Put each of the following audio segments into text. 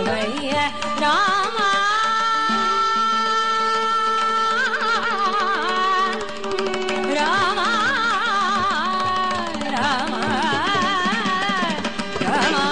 வைய ராமா ராமா ராமா ராமா.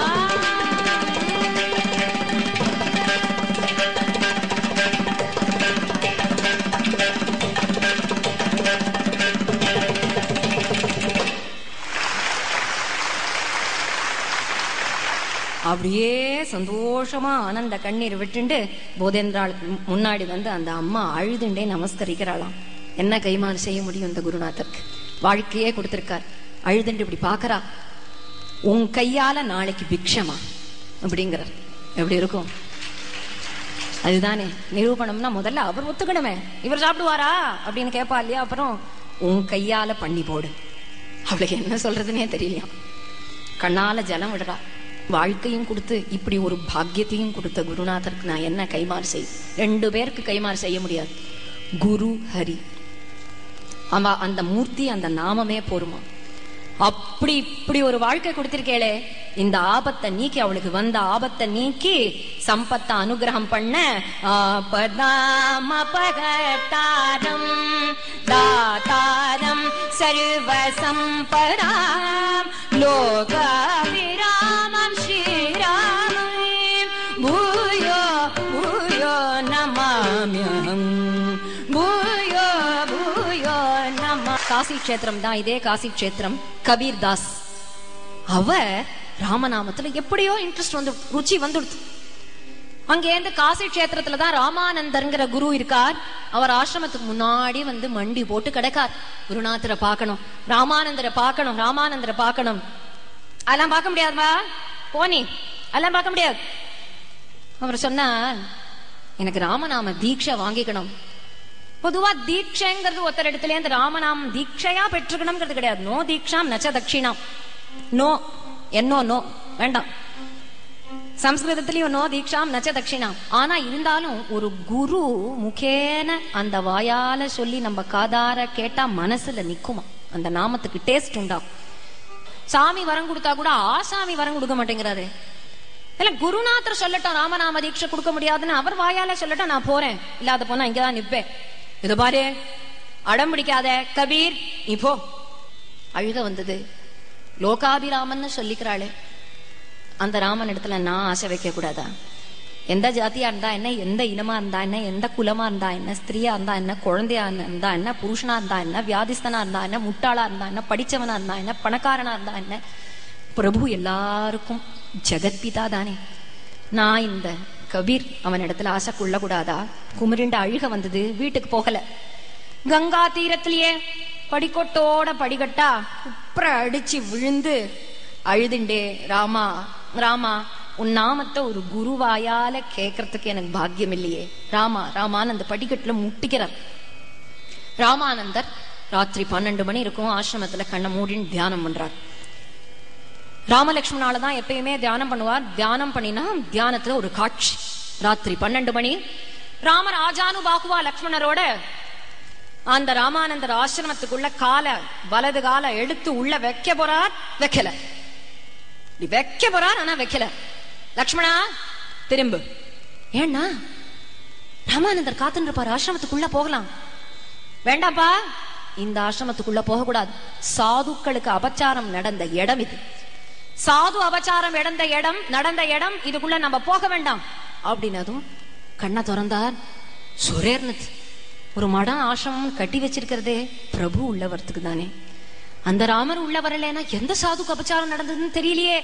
அப்படியே சந்தோஷமா ஆனந்த கண்ணீர் விட்டுண்டு போதேந்திராளுக்கு முன்னாடி வந்து அந்த அம்மா அழுதுண்டே நமஸ்கரிக்கிறாளாம். என்ன கைமாறு செய்ய முடியும் இந்த குருநாதருக்கு? வாழ்க்கையே கொடுத்திருக்கார். அழுதுண்டு இப்படி பாக்குறா. உன் கையால நாளைக்கு பிக்ஷமா அப்படிங்கிறார். எப்படி இருக்கும்? அதுதானே நிரூபணம்னா முதல்ல அவர் ஒத்துக்கணுமே. இவர் சாப்பிடுவாரா அப்படின்னு கேட்பா இல்லையா? அப்புறம் உன் கையால பண்ணி போடு. அவளுக்கு என்ன சொல்றதுன்னே தெரியலையா. கண்ணால ஜலம் விடுறா. வாழ்க்கையும் கொடுத்து இப்படி ஒரு பாக்கியத்தையும் கொடுத்த குருநாதருக்கு நான் என்ன கைமாறு செய்? 2 பேருக்கு கைமாறு செய்ய முடியாது. குரு ஹரி அந்த மூர்த்தி அந்த நாமமே போருமா. அப்படி இப்படி ஒரு வாழ்க்கை கொடுத்திருக்கேளே. இந்த ஆபத்தை நீக்கி, அவளுக்கு வந்த ஆபத்தை நீக்கி சம்பத்தை அனுகிரகம் பண்ண ஆபதாமபகதாரம் தாதாரம் சர்வ சம்பதாம் லோகாபிராமம் ஸ்ரீராமம் பூயோ பூயோ நமாம்யஹம் பூயோ பூயோ நம. காசி கஷேத்திரம் தான் இதே காசி கஷேத்திரம். கபீர் தாஸ் அவர் ராமநாமத்துல எப்படியோ இன்ட்ரெஸ்ட் வந்து ருச்சி வந்துடுது. அங்கேருந்து காசி கஷேத்திரத்துலதான் ராமானந்தர்ங்கிற குரு இருக்கார். அவர் ஆசிரமத்துக்கு முன்னாடி வந்து மண்டி போட்டு கிடக்கார். குருநாதரை பார்க்கணும், ராமானந்தரை பார்க்கணும், ராமானந்தரை பார்க்கணும். அதெல்லாம் பார்க்க முடியாதுமா போனி, அதெல்லாம் பார்க்க முடியாது. அவர் சொன்னார், எனக்கு ராமநாம தீட்சை வாங்கிக்கணும். பொதுவா தீட்சைங்கிறது ஒருத்தர் இடத்துல இருந்து ராமநாமம் தீட்சையா பெற்றுக்கணும்ங்கிறது கிடையாது. நோ தீட்சாம் நச்ச தட்சிணாம். நோ என்னோ நோ வேண்டாம். சம்ஸ்கிருதத்திலயும் நோ தீட்சாம் நச்ச தட்சிணாம். ஆனா இருந்தாலும் ஒரு குரு முகேன அந்த வாயால சொல்லி நம்ம காதார கேட்டா மனசுல நிக்குமா, அந்த நாமத்துக்கு டேஸ்ட் உண்டாகும். சாமி வரம் கொடுத்தா கூட ஆசாமி வரம் கொடுக்க மாட்டேங்கிறாரு. இல்ல குருநாதர் சொல்லட்டும் ராமநாம தீட்சை கொடுக்க முடியாதுன்னு அவர் வாயால சொல்லட்டும், நான் போறேன், இல்லாத போனா இங்கதான் நிப்பேன். இது பாரு அடம் பிடிக்காத கபீர் நீ போ. அழுக வந்தது. லோகாபிராமன் சொல்லிக்கிறாளே, அந்த ராமன் இடத்துல நான் ஆசை வைக்க கூடாதா? எந்த ஜாத்தியா இருந்தா என்ன, எந்த இனமா இருந்தா என்ன, எந்த குலமா இருந்தா என்ன, ஸ்திரீயா இருந்தா என்ன, குழந்தையா இருந்தா என்ன, புருஷனா இருந்தா என்ன, வியாதிஸ்தனா இருந்தா என்ன, முட்டாளா இருந்தா என்ன, படிச்சவனா இருந்தா என்ன, பணக்காரனா இருந்தா என்ன, பிரபு எல்லாருக்கும் ஜெகத்பிதா தானே. நான் இந்த கபீர் அவன் இடத்துல ஆசை கொள்ள கூடாதா? குமரிண்ட அழுக வந்தது. வீட்டுக்கு போகல. கங்கா தீரத்திலேயே படிக்கட்டோட படிக்கட்டா குப்புற அடிச்சு விழுந்து அழுதுண்டே, ராமா ராமா உன் நாமத்தை ஒரு குருவாயால கேட்கறதுக்கு எனக்கு பாக்கியம் இல்லையே ராமா ராமான்னு அந்த படிக்கட்டுல முட்டிக்கிறார். ராமானந்தர் ராத்திரி 12 மணி இருக்கும். ஆசிரமத்துல கண்ணை மூடின்னு தியானம் பண்றார். ராமலட்சுமணாலதான் எப்பயுமே தியானம் பண்ணுவார். தியானம் பண்ணினா தியானத்துல ஒரு காட்சி. ராத்திரி 12 மணி ராமர் ஆஜானுபாகுவா லக்ஷ்மணரோட அந்த ராமானந்தர் ஆசிரமத்துக்குள்ள வலது கால எடுத்து உள்ள வைக்க போறார். வைக்கல. வைக்க போறார், ஆனா வைக்கல. லக்ஷ்மணா திரும்பு. ஏன்னா ராமானந்தர் காத்துன்னு இருப்பார். ஆசிரமத்துக்குள்ள போகலாம். வேண்டாப்பா, இந்த ஆசிரமத்துக்குள்ள போக கூடாது. சாதுக்களுக்கு அபச்சாரம் நடந்த இடம் இது. சாது அபச்சாரம் நடந்த இடம் இதுக்குள்ள நம்ம போக வேண்டாம் அப்படின்னதும் கண்ணை திறந்தார். சுரேர்னது. ஒரு மடம் ஆசிரமம் கட்டி வச்சிருக்கிறதே பிரபு உள்ளவர்த்துக்கு தானே. அந்த ராமர் உள்ள வரலன்னா எந்த சாதுக்கு அபச்சாரம் நடந்ததுன்னு தெரியலையே.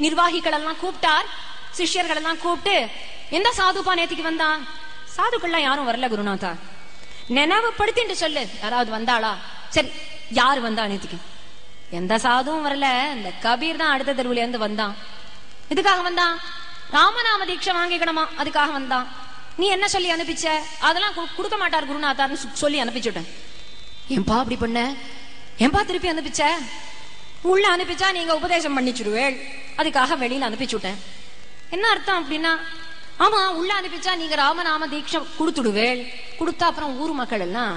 நிர்வாகிகள் எல்லாம் கூப்பிட்டார், சிஷ்யர்கள் எல்லாம் கூப்பிட்டு, எந்த சாதுப்பா நேத்திக்கு வந்தான்? சாதுக்கள்லாம் யாரும் வரல குருநாதா. நினைவுபடுத்திட்டு சொல்லு, யாராவது வந்தாளா? சரி, யாரு வந்தா நேத்திக்கு? எந்த சாதுவும் வரல. இந்த கபீர் தான் அடுத்த தெருவுல இருந்து வந்தான். இதுக்காக வந்தான், ராமநாம தீட்சை வாங்கிக்கணுமா, அதுக்காக வந்தான். நீ என்ன சொல்லி அனுப்பிச்ச? அதெல்லாம் கொடுக்க மாட்டார் குருநாதார்னு சொல்லி அனுப்பிச்சுட்டேன். ஏன்பா அப்படி பண்ண? ஏன்பா திருப்பி அனுப்பிச்ச? உள்ள அனுப்பிச்சா நீங்க உபதேசம் பண்ணிச்சுடுவேள், அதுக்காக வெளியில அனுப்பிச்சுட்டேன். என்ன அர்த்தம் அப்படின்னா, ஆமா உள்ள அனுப்பிச்சா நீங்க ராமநாம தீட்சை கொடுத்துடுவேள், கொடுத்தா அப்புறம் ஊர் மக்கள் எல்லாம்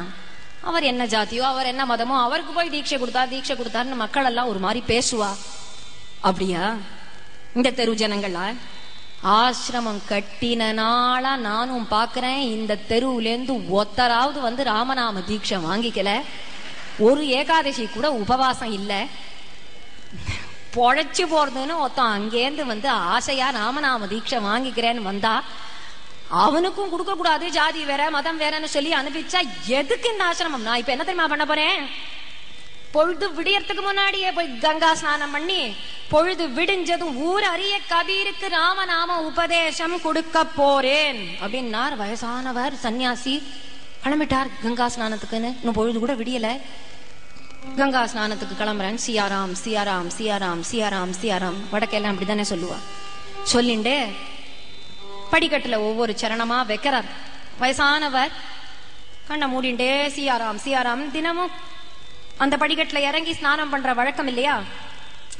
அவர் என்ன ஜாதியோ அவர் என்ன மதமோ அவருக்கு போய் தீட்சை கொடுத்தாருன்னு மக்கள் எல்லாம் ஒரு மாதிரி பேசுவா. அப்படியா இந்த தெரு ஜனங்களா? ஆசிரமம் கட்டின நாளா நானும் பாக்குறேன். இந்த தெருவுல இருந்து ஒத்தராவது வந்து ராமநாம தீட்சை வாங்கிக்கல. ஒரு ஏகாதசி கூட உபவாசம் இல்ல. பொழைச்சு போறதுன்னு ஒருத்தன் அங்கேருந்து வந்து ஆசையா ராமநாம தீட்சை வாங்கிக்கிறேன்னு வந்தா அவனுக்கும் கொடுக்க கூடாது, ஜாதி வேற மதம் வேறன்னு சொல்லி அனுப்பிச்சா எதுக்கு இந்த ஆசிரமம்? நான் இப்ப என்ன தெரியுமா பண்ண போறேன்? பொழுது விடியறதுக்கு முன்னாடியே போய் கங்கா ஸ்நானம் பண்ணி பொழுது விடிஞ்சதும் ஊர் அறிய கபீருக்கு ராமநாம உபதேசம் கொடுக்க போறேன் அப்படின்னார் வயசானவர் சன்னியாசி. கிளம்பிட்டார் கங்கா ஸ்நானத்துக்குன்னு. இன்னும் பொழுது கூட விடியல. கங்கா ஸ்நானத்துக்கு கிளம்புறேன். சியாராம் சியாராம் சியாராம் சியாராம் சியாராம் வடக்கெல்லாம் அப்படித்தானே சொல்லுவா. சொல்லிண்டே படிக்கட்டுல ஒவ்வொரு சரணமா வைக்கிறார் வயசானவர். கண்ணை மூடிண்டே சியாராம் சியாராம். தினமும் அந்த படிக்கட்டுல இறங்கி ஸ்நானம் பண்ற வழக்கம் இல்லையா,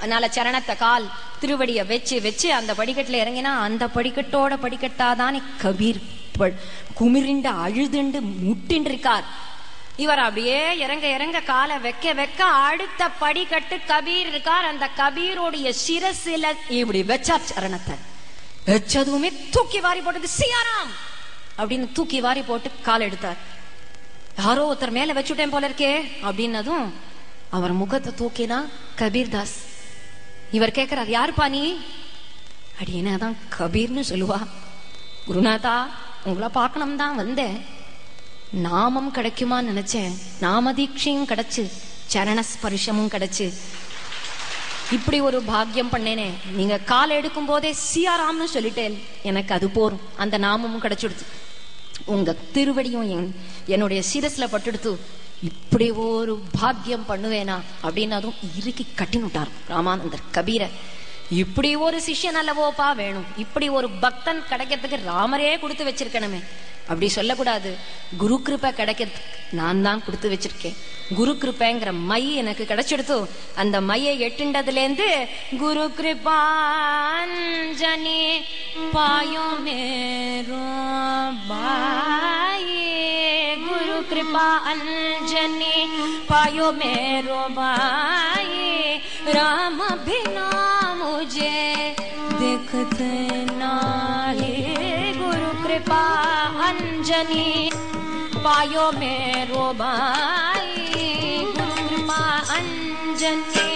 அதனால சரணத்தை கால் திருவடிய வச்சு வச்சு அந்த படிக்கட்டுல இறங்கினா அந்த படிக்கட்டோட படிக்கட்டாதானே கபீர் குமிரிண்டு அழுதுண்டு முட்டின்னு இருக்கார். இவர் அப்படியே இறங்க இறங்க காலை வைக்க வைக்க அடுத்த படிக்கட்டு கபீர் இருக்கார். அந்த கபீரோடைய சிரசில இப்படி வச்சார் சரணத்தை. வச்சதுமே தூக்கி வாரி போட்டது சியாராம் அப்படின்னு தூக்கி வாரி போட்டு கால் எடுத்தார். யாரோ ஒருத்தர் மேல வச்சுட்டேன் போல இருக்கே அப்படின்னதும் அவர் முகத்தை தூக்கினா கபீர்தாஸ். இவர் கேட்கிறார், யாருப்பா நீ? அடியேனாதான் கபீர்னு சொல்லுவா. குருநாதா, உங்களை பார்க்கணும் தான் வந்தேன். நாமம் கிடைக்குமான்னு நினைச்சேன். நாம தீட்சையும் கிடைச்சு சரணஸ்பர்ஷமும் கிடைச்சு இப்படி ஒரு பாக்கியம் பண்ணேனே. நீங்க கால் எடுக்கும் போதே சியாராம்னு சொல்லிட்டேன், எனக்கு அது போரும். அந்த நாமமும் கிடைச்சிடுச்சு. உங்க திருவடியும் என்னுடைய சிரஸ்ல பட்டுடுத்து. இப்படி ஒரு பாக்கியம் பண்ணுவேனா அப்படின்னு அதுவும் இறுக்கி கட்டினுட்டார் ராமானந்தர் கபீர. இப்படி ஒரு சிஷ்யன் அல்லவோப்பா வேணும். இப்படி ஒரு பக்தன் கிடைக்கிறதுக்கு ராமரே கொடுத்து வச்சிருக்கணுமே. அப்படி சொல்லக்கூடாது. குரு கிருபை கிடைக்கிறதுக்கு நான் தான் கொடுத்து வச்சிருக்கேன். குரு கிருபைங்கிற மை எனக்கு கிடைச்சிடுத்து. அந்த மையை எட்டுண்டதுல இருந்து குரு கிருபாஞ்சனி பாயோ மேரோ பாயே, குரு கிருபா அஞ்சனி பாயோ மேரோ பாயே, राम बिना मुझे दिखते नाहे, गुरु कृपा अंजनी पायो मेरो भाई, गुरु कृपा अंजनी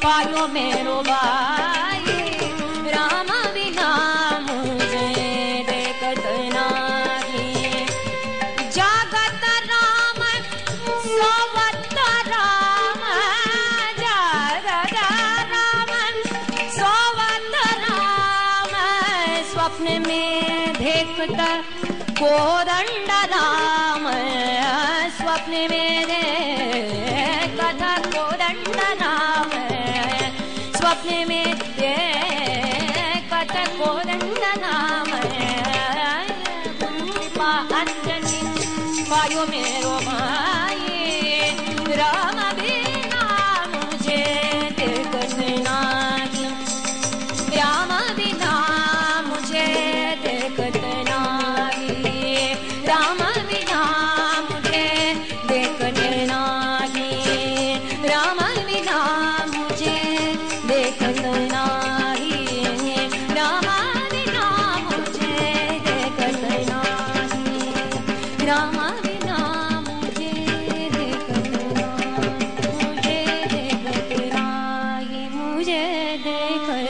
पायो मेरो भाई, राम बिना मुझे दिखते नाहे, जगत राम सोवत राम, जगत राम सोवत राम, स्वप्न में देखता कोदंड राम, स्वप्न में देखता कोदंड राम, स्वप्न में देखता कोदंड राम, गुरु कृपा अंजनी पायो मेरो भाई, राम बिना मुझे देखते नाही, राम बिना मुझे देखते नाही, राम बिना मुझे देखते नाही, राम बिना मुझे देखते नाही, राम बिना मुझे देखते नाही, राम बिना मुझे देखते नाही, मुझे देखते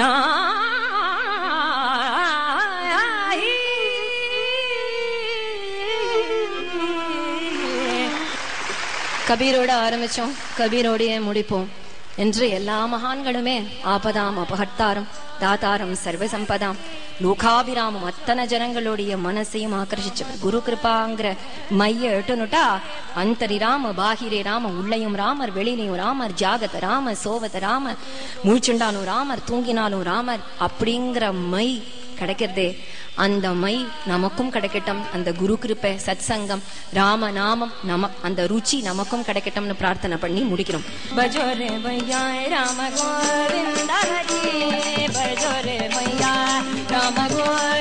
नाही. கபீரோட ஆரம்பிச்சோம், கபீரோடைய முடிப்போம் என்று எல்லா மகான்களுமே ஆபதாம் அபகர்த்தாரம் தாத்தாரம் சர்வசம்பதாம் லோகாபிராமம் அத்தனை ஜனங்களுடைய மனசையும் ஆக்கர்ஷிச்சவர். குரு கிருபாங்கிற மைய எட்டுனுட்டா அந்தரி ராம பாகிரே ராம, உள்ளையும் ராமர் வெளியிலையும் ராமர், ஜாகத ராம சோவத ராமர், முழிச்சுண்டாலும் ராமர் தூங்கினாலும் ராமர் அப்படிங்கிற மை கிடைக்கிறதே. அந்த மை நமக்கும் கிடைக்கட்டும். அந்த குரு கிருபை சத் சங்கம் ராம நாமம் அந்த ருச்சி நமக்கும் கிடைக்கட்டும்னு பிரார்த்தனை பண்ணி முடிக்கிறோம். பஜோரே பையா ராம கோவிந்த ஹரி, பஜோரே பையா ராம கோவிந்த